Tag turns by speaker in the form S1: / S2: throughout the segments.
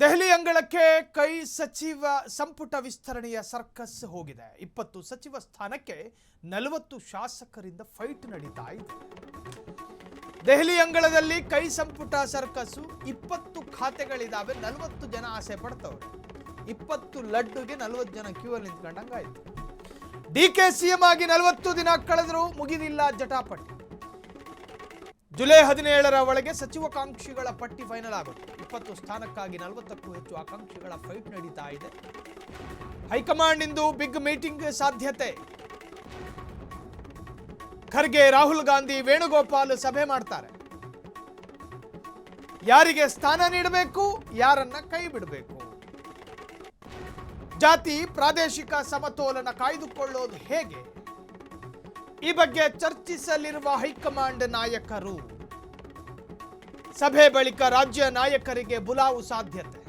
S1: ದೆಹಲಿ ಅಂಗಳಕ್ಕೆ ಕೈ ಸಚಿವ ಸಂಪುಟ ವಿಸ್ತರಣೆಯ ಸರ್ಕಸ್ ಹೋಗಿದೆ. 20 ಸಚಿವ ಸ್ಥಾನಕ್ಕೆ 40 ಶಾಸಕರಿಂದ ಫೈಟ್ ನಡೀತಾ ಇದೆ. ದೆಹಲಿ ಅಂಗಳದಲ್ಲಿ ಕೈ ಸಂಪುಟ ಸರ್ಕಸ್. 20 ಖಾತೆಗಳಿದಾವೆ, 40 ಜನ ಆಸೆ ಪಡ್ತವ್ರೆ. 20 ಲಡ್ಡುಗೆ 40 ಜನ ಕ್ಯೂ ಅಲ್ಲಿ ನಿಂತ್ಕೊಂಡಂಗಾಯ್ತು. ಡಿಕೆ ಸಿಎಂ ಆಗಿ 40 ದಿನ ಕಳೆದರೂ ಮುಗಿದಿಲ್ಲ ಜಟಾಪಟಿ. ಜುಲೈ 17ರ ಒಳಗೆ ಸಚಿವಾಕಾಂಕ್ಷಿಗಳ ಪಟ್ಟಿ ಫೈನಲ್ ಆಗುತ್ತೆ. 20 ಸ್ಥಾನಕ್ಕಾಗಿ 40ಕ್ಕೂ ಹೆಚ್ಚು ಆಕಾಂಕ್ಷಿಗಳ ಫೈಟ್ ನಡೀತಾ ಇದೆ. ಹೈಕಮಾಂಡ್ ಇಂದು ಬಿಗ್ ಮೀಟಿಂಗ್ ಸಾಧ್ಯತೆ. ಖರ್ಗೆ, ರಾಹುಲ್ ಗಾಂಧಿ, ವೇಣುಗೋಪಾಲ್ ಸಭೆ ಮಾಡ್ತಾರೆ. ಯಾರಿಗೆ ಸ್ಥಾನ ನೀಡಬೇಕು, ಯಾರನ್ನ ಕೈ ಬಿಡಬೇಕು, ಜಾತಿ ಪ್ರಾದೇಶಿಕ ಸಮತೋಲನ ಕಾಯ್ದುಕೊಳ್ಳೋದು ಹೇಗೆ, ಈ ಬಗ್ಗೆ ಚರ್ಚಿಸಲಿರುವ ಹೈಕಮಾಂಡ್ ನಾಯಕರು. ಸಭೆ ಬಳಿಕ ರಾಜ್ಯ ನಾಯಕರಿಗೆ ಬುಲಾವು ಸಾಧ್ಯತೆ.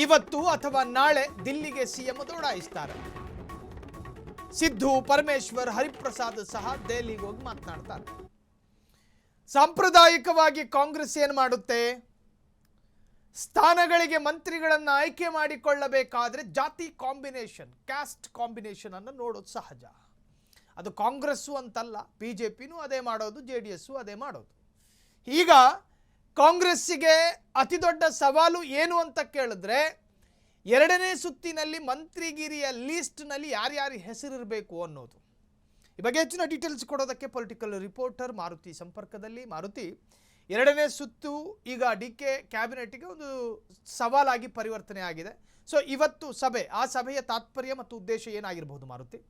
S1: ಇವತ್ತು ಅಥವಾ ನಾಳೆ ದಿಲ್ಲಿಗೆ ಸಿಎಂ ದೌಡಾಯಿಸ್ತಾರೆ. ಸಿದ್ದು, ಪರಮೇಶ್ವರ್, ಹರಿಪ್ರಸಾದ್ ಸಹ ದೆಹಲಿಗೆ ಹೋಗಿ ಮಾತನಾಡ್ತಾರೆ. ಸಾಂಪ್ರದಾಯಿಕವಾಗಿ ಕಾಂಗ್ರೆಸ್ ಏನು ಮಾಡುತ್ತೆ? ಸ್ಥಾನಗಳಿಗೆ ಮಂತ್ರಿಗಳನ್ನು ಆಯ್ಕೆ ಮಾಡಿಕೊಳ್ಳಬೇಕಾದ್ರೆ ಜಾತಿ ಕಾಂಬಿನೇಷನ್, ಕ್ಯಾಸ್ಟ್ ಕಾಂಬಿನೇಷನ್ ಅನ್ನು ನೋಡೋದು ಸಹಜ. ಅದು ಕಾಂಗ್ರೆಸ್ಸು ಅಂತಲ್ಲ, ಬಿಜೆಪಿನೂ ಅದೇ ಮಾಡೋದು, ಜೆಡಿಎಸ್ಸು ಅದೇ ಮಾಡೋದು. ಈಗ ಕಾಂಗ್ರೆಸ್ಸಿಗೆ ಅತಿ ದೊಡ್ಡ ಸವಾಲು ಏನು ಅಂತ ಕೇಳಿದ್ರೆ, ಎರಡನೇ ಸುತ್ತಿನಲ್ಲಿ ಮಂತ್ರಿಗಿರಿಯ ಲೀಸ್ಟ್ನಲ್ಲಿ ಯಾರ್ಯಾರ ಹೆಸರಿರಬೇಕು ಅನ್ನೋದು. ಈ ಬಗ್ಗೆ ಹೆಚ್ಚಿನ ಡೀಟೇಲ್ಸ್ ಕೊಡೋದಕ್ಕೆ ಪೊಲಿಟಿಕಲ್ ರಿಪೋರ್ಟರ್ ಮಾರುತಿ ಸಂಪರ್ಕದಲ್ಲಿ. ಮಾರುತಿ, ಎರಡನೇ ಸುತ್ತು ಈಗ ಡಿಕೆ ಕ್ಯಾಬಿನೆಟ್ಗೆ ಒಂದು ಸವಾಲಾಗಿ ಪರಿವರ್ತನೆ ಆಗಿದೆ. ಸೊ ಇವತ್ತು ಸಭೆ, ಆ ಸಭೆಯ ತಾತ್ಪರ್ಯ ಮತ್ತು ಉದ್ದೇಶ ಏನಾಗಿರಬಹುದು ಮಾರುತಿ?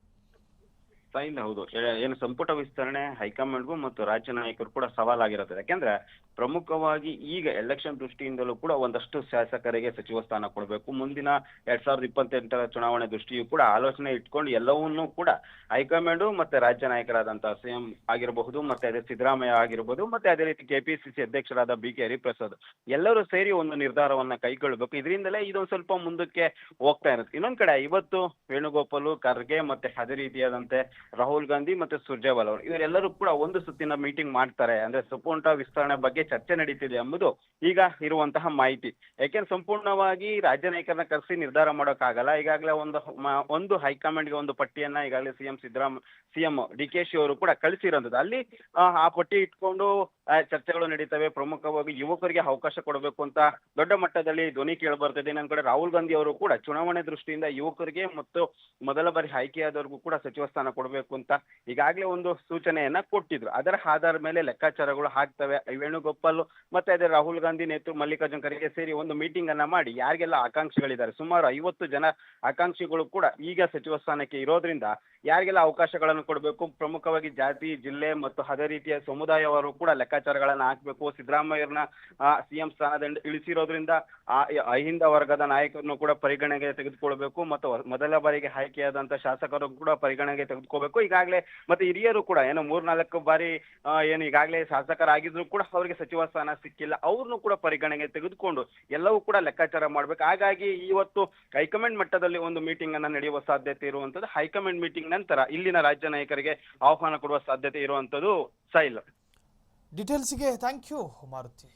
S2: ಫೈನ್, ಹೌದು. ಏನು ಸಂಪುಟ ವಿಸ್ತರಣೆ ಹೈಕಮಾಂಡ್ಗೂ ಮತ್ತು ರಾಜ್ಯ ನಾಯಕರು ಕೂಡ ಸವಾಲಾಗಿರುತ್ತೆ. ಯಾಕೆಂದ್ರೆ ಪ್ರಮುಖವಾಗಿ ಈಗ ಎಲೆಕ್ಷನ್ ದೃಷ್ಟಿಯಿಂದಲೂ ಕೂಡ ಒಂದಷ್ಟು ಶಾಸಕರಿಗೆ ಸಚಿವ ಸ್ಥಾನ ಕೊಡಬೇಕು. ಮುಂದಿನ 2028ರ ಚುನಾವಣೆ ದೃಷ್ಟಿಯೂ ಕೂಡ ಆಲೋಚನೆ ಇಟ್ಕೊಂಡು ಎಲ್ಲವನ್ನೂ ಕೂಡ ಹೈಕಮಾಂಡ್ ಮತ್ತೆ ರಾಜ್ಯ ನಾಯಕರಾದಂತಹ ಸಿಎಂ ಆಗಿರಬಹುದು, ಮತ್ತೆ ಅದೇ ಸಿದ್ದರಾಮಯ್ಯ ಆಗಿರಬಹುದು, ಮತ್ತೆ ಅದೇ ರೀತಿ ಕೆಪಿಸಿಸಿ ಅಧ್ಯಕ್ಷರಾದ BK ಹರಿಪ್ರಸಾದ್ ಎಲ್ಲರೂ ಸೇರಿ ಒಂದು ನಿರ್ಧಾರವನ್ನ ಕೈಗೊಳ್ಳಬೇಕು. ಇದರಿಂದಲೇ ಇದೊಂದು ಸ್ವಲ್ಪ ಮುಂದಕ್ಕೆ ಹೋಗ್ತಾ ಇರುತ್ತೆ. ಇನ್ನೊಂದ್ ಕಡೆ ಇವತ್ತು ವೇಣುಗೋಪಾಲ್, ಖರ್ಗೆ ಮತ್ತೆ ಅದೇ ರೀತಿಯಾದಂತೆ ರಾಹುಲ್ ಗಾಂಧಿ ಮತ್ತೆ ಸುರ್ಜೇವಾಲಾ ಅವರು ಇವರೆಲ್ಲರೂ ಕೂಡ ಒಂದು ಸುತ್ತಿನ ಮೀಟಿಂಗ್ ಮಾಡ್ತಾರೆ. ಅಂದ್ರೆ ಸಂಪುಟ ವಿಸ್ತರಣೆ ಬಗ್ಗೆ ಚರ್ಚೆ ನಡೀತಿದೆ ಎಂಬುದು ಈಗ ಇರುವಂತಹ ಮಾಹಿತಿ. ಯಾಕೆಂದ್ರೆ ಸಂಪೂರ್ಣವಾಗಿ ರಾಜ್ಯ ನಾಯಕರನ್ನ ಕರೆಸಿ ನಿರ್ಧಾರ ಮಾಡೋಕ್ಕಾಗಲ್ಲ. ಈಗಾಗಲೇ ಒಂದು ಹೈಕಮಾಂಡ್ಗೆ ಒಂದು ಪಟ್ಟಿಯನ್ನ ಈಗಾಗಲೇ ಸಿಎಂ DK ಅವರು ಕೂಡ ಕಳಿಸಿರೋದು. ಅಲ್ಲಿ ಆ ಪಟ್ಟಿ ಇಟ್ಕೊಂಡು ಚರ್ಚೆಗಳು ನಡೀತವೆ. ಪ್ರಮುಖವಾಗಿ ಯುವಕರಿಗೆ ಅವಕಾಶ ಕೊಡಬೇಕು ಅಂತ ದೊಡ್ಡ ಮಟ್ಟದಲ್ಲಿ ಧ್ವನಿ ಕೇಳಬರ್ತಿದೆ. ನನ್ನ ಕಡೆ ರಾಹುಲ್ ಗಾಂಧಿ ಅವರು ಕೂಡ ಚುನಾವಣೆ ದೃಷ್ಟಿಯಿಂದ ಯುವಕರಿಗೆ ಮತ್ತು ಮೊದಲ ಬಾರಿ ಆಯ್ಕೆಯಾದವ್ರಿಗೂ ಕೂಡ ಸಚಿವ ಸ್ಥಾನ ಕೊಡಬೇಕು ಅಂತ ಈಗಾಗಲೇ ಒಂದು ಸೂಚನೆಯನ್ನ ಕೊಟ್ಟಿದ್ರು. ಅದರ ಆಧಾರದ ಮೇಲೆ ಲೆಕ್ಕಾಚಾರಗಳು ಹಾಕ್ತವೆ. ವೇಣುಗೋಪಾಲ್ ಮತ್ತೆ ಅದೇ ರಾಹುಲ್ ಗಾಂಧಿ ಮಲ್ಲಿಕಾರ್ಜುನ್ ಖರ್ಗೆ ಸೇರಿ ಒಂದು ಮೀಟಿಂಗ್ ಅನ್ನ ಮಾಡಿ ಯಾರಿಗೆಲ್ಲ ಆಕಾಂಕ್ಷಿಗಳಿದ್ದಾರೆ, ಸುಮಾರು 50 ಜನ ಆಕಾಂಕ್ಷಿಗಳು ಕೂಡ ಈಗ ಸಚಿವ ಸ್ಥಾನಕ್ಕೆ ಇರೋದ್ರಿಂದ ಯಾರಿಗೆಲ್ಲ ಅವಕಾಶಗಳನ್ನು ಕೊಡಬೇಕು, ಪ್ರಮುಖವಾಗಿ ಜಾತಿ, ಜಿಲ್ಲೆ ಮತ್ತು ಅದೇ ರೀತಿಯ ಸಮುದಾಯವರು ಕೂಡ ಲೆಕ್ಕಾಚಾರಗಳನ್ನ ಹಾಕ್ಬೇಕು. ಸಿದ್ದರಾಮಯ್ಯರನ್ನ ಸಿಎಂ ಸ್ಥಾನದಿಂದ ಇಳಿಸಿರೋದ್ರಿಂದ ಅಹಿಂದ ವರ್ಗದ ನಾಯಕರನ್ನು ಕೂಡ ಪರಿಗಣನೆಗೆ ತೆಗೆದುಕೊಳ್ಬೇಕು ಮತ್ತು ಮೊದಲ ಬಾರಿಗೆ ಆಯ್ಕೆಯಾದಂತ ಶಾಸಕರು ಕೂಡ ಪರಿಗಣನೆಗೆ ತೆಗೆದುಕೋಬೇಕು. ಈಗಾಗಲೇ ಮತ್ತೆ ಹಿರಿಯರು ಕೂಡ ಏನು 3-4 ಬಾರಿ ಏನು ಈಗಾಗಲೇ ಶಾಸಕರಾಗಿದ್ರು ಕೂಡ ಅವರಿಗೆ ಸಚಿವ ಸ್ಥಾನ ಸಿಕ್ಕಿಲ್ಲ, ಅವ್ರನ್ನು ಕೂಡ ಪರಿಗಣನೆಗೆ ತೆಗೆದುಕೊಂಡು ಎಲ್ಲವೂ ಕೂಡ ಲೆಕ್ಕಾಚಾರ ಮಾಡ್ಬೇಕು. ಹಾಗಾಗಿ ಇವತ್ತು ಹೈಕಮಾಂಡ್ ಮಟ್ಟದಲ್ಲಿ ಒಂದು ಮೀಟಿಂಗ್ ಅನ್ನ ನಡೆಯುವ ಸಾಧ್ಯತೆ ಇರುವಂತದ್ದು. ಹೈಕಮಾಂಡ್ ಮೀಟಿಂಗ್ ನಂತರ ಇಲ್ಲಿನ ರಾಜ್ಯ ನಾಯಕರಿಗೆ ಆಹ್ವಾನ ಕೊಡುವ ಸಾಧ್ಯತೆ ಇರುವಂತದ್ದು. ಸೈಲ್,
S1: ಡೀಟೇಲ್ಸ್ಗೆ ಥ್ಯಾಂಕ್ ಯು ಮಾರುತಿ.